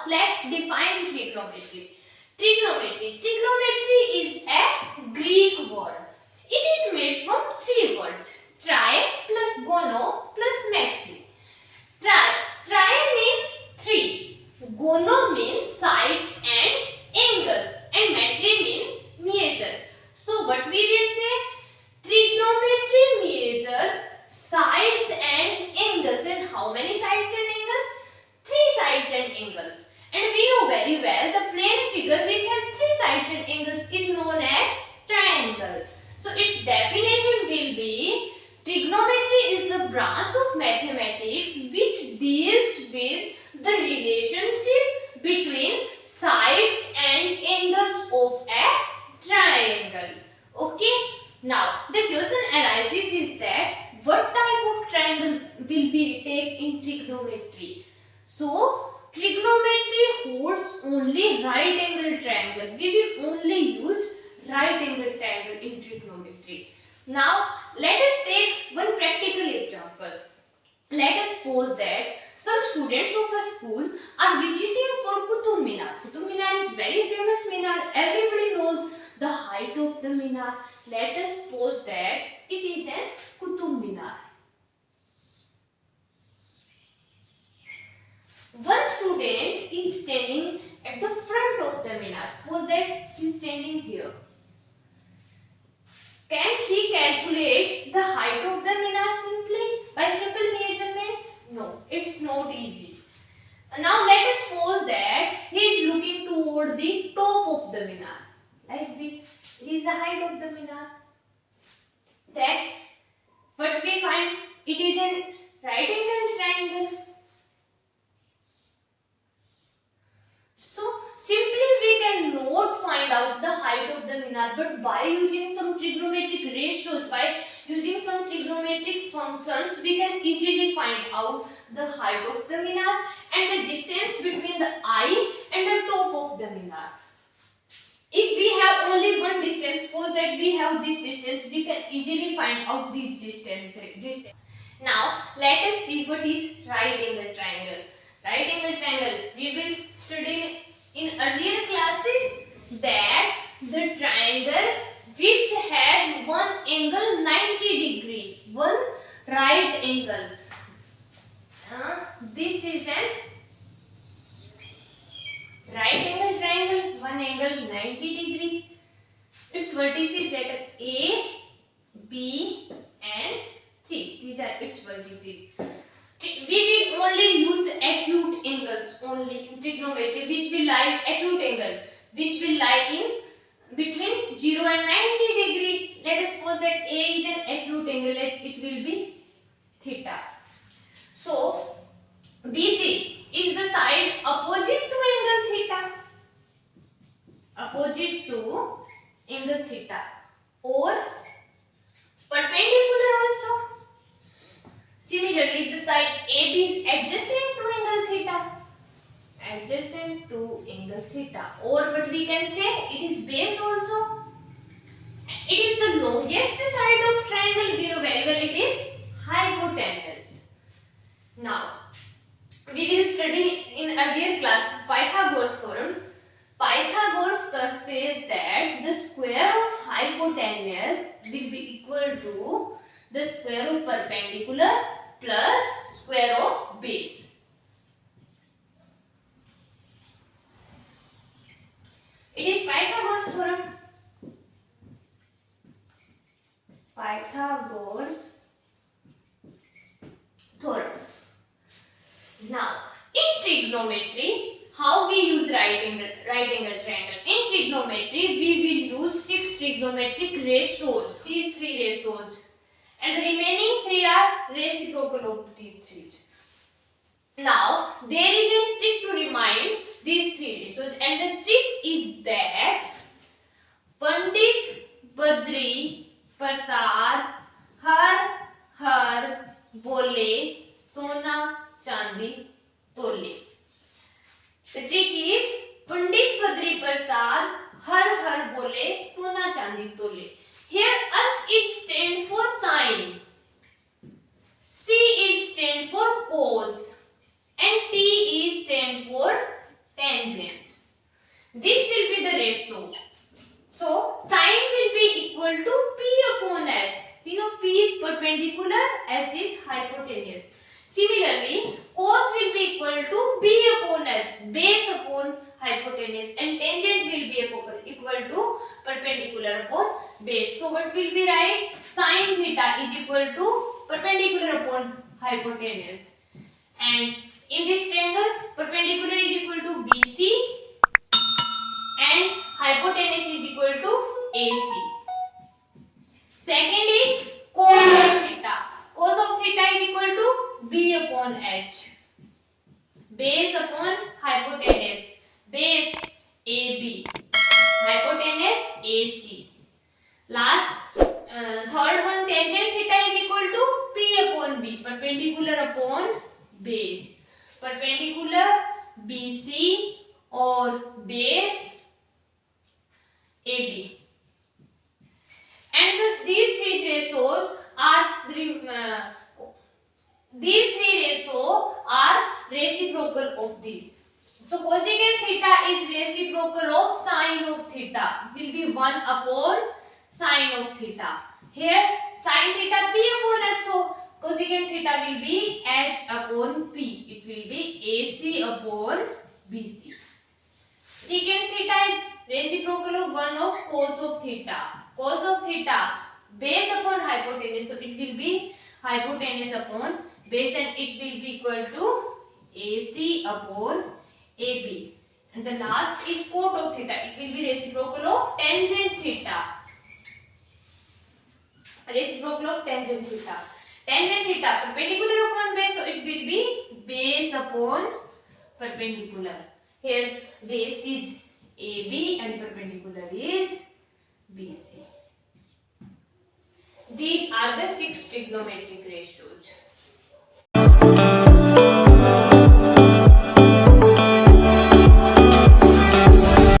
let's define trigonometry. Trigonometry is a Greek word. It is made from three words: tri plus gono plus metri. Tri means three, gono means sides and angles, and metri means measure. So what we will say? Trigonometry measures sides and angles. And how many sides and angles? Three sides and angles. And we know very well the plane figure which has three sides and angles is known as triangle. So its definition will be: trigonometry is the branch of mathematics which deals with the relationship between sides and angles of a triangle. Okay. Now the question arises is that what type of triangle will we take in trigonometry? So trigonometry holds only right angle triangle. We will only use right angle triangle in trigonometry. Now let us take one practical example. Let us suppose that some students of a school are visiting for Qutub Minar. Qutub Minar is very famous minar. Everybody knows the height of the minar. Let us suppose that it is an Qutub Minar. One student is standing at the front of the minar. Suppose that he is standing here. Can he calculate the height of the minar simply by simple measurements? No, it's not easy. Now let us suppose that he is looking toward the top of the minar. Like this is the height of the minar. Then what we find? It is an right angle triangle. So simply we cannot find out the height of the minar, but by using some trigonometric ratios, by using some trigonometric functions, we can easily find out the height of the minar and the distance between the eye and the top of the minar. If we have only one distance, suppose that we have this distance, we can easily find out this distance. Now let us see what is right angle triangle. Right angle triangle, we will study in earlier classes that the triangle which has one angle 90 degree, one right angle. This is an right angle triangle, one angle 90 degree. Its vertices, let us A, B and C. These are its vertices. We will only use acute angles only in trigonometry, which will lie acute angle, which will lie in between 0 and 90 degree. Let us suppose that A is an acute angle, it will be theta. So BC is the side opposite to angle theta, opposite to angle theta, or perpendicular also. Similarly, the side AB is adjacent to angle theta, adjacent to angle theta, or what we can say, it is base also. It is the longest side of triangle. We know very well it is hypotenuse. Now we will study in earlier class Pythagoras theorem. Pythagoras says that the square of hypotenuse will be equal to the square of perpendicular plus square of base. It is Pythagoras theorem. Pythagoras theorem. Now, in trigonometry, how we use right angle triangle? In trigonometry, we will use 6 trigonometric ratios. These 3 ratios. And the remaining 3 are reciprocal of these 3. Now, there is a trick to remind these 3 ratios, and the trick is that Pandit Badri Prasad har bole sona chandi tole. The trick is Pandit Badri Prasad har bole sona chandi tole. Here S is stand for sine, C is stand for cos, and T is stand for tangent. This will be the ratio. So sine will be equal to P upon H. We know P is perpendicular, H is hypotenuse. Similarly, cos will be equal to B upon H, base upon hypotenuse, and tangent will be equal to perpendicular upon base. So what will be right? Sine theta is equal to perpendicular upon hypotenuse. And in this triangle, perpendicular is equal to BC and hypotenuse is equal to AC. Second is cos of theta. Cos of theta is equal to B upon H. Base upon hypotenuse. Base AB. Hypotenuse AC. Last, third one, tangent theta is equal to P upon B. Perpendicular upon base. Perpendicular BC or base AB. And these three ratios are reciprocal of these. So cosecant theta is reciprocal of sine of theta. It will be 1 upon sine of theta. Here sine theta P upon H. So cosecant theta will be H upon P. It will be AC upon BC. Secant theta is reciprocal of 1 of cos of theta. Cos of theta base upon hypotenuse. So it will be hypotenuse upon base and it will be equal to AC upon AB. And the last is cot of theta. It will be reciprocal of tangent theta. Reciprocal of tangent theta. Tangent theta perpendicular upon base. So it will be base upon perpendicular. Here base is AB and perpendicular is BC. These are the 6 trigonometric ratios.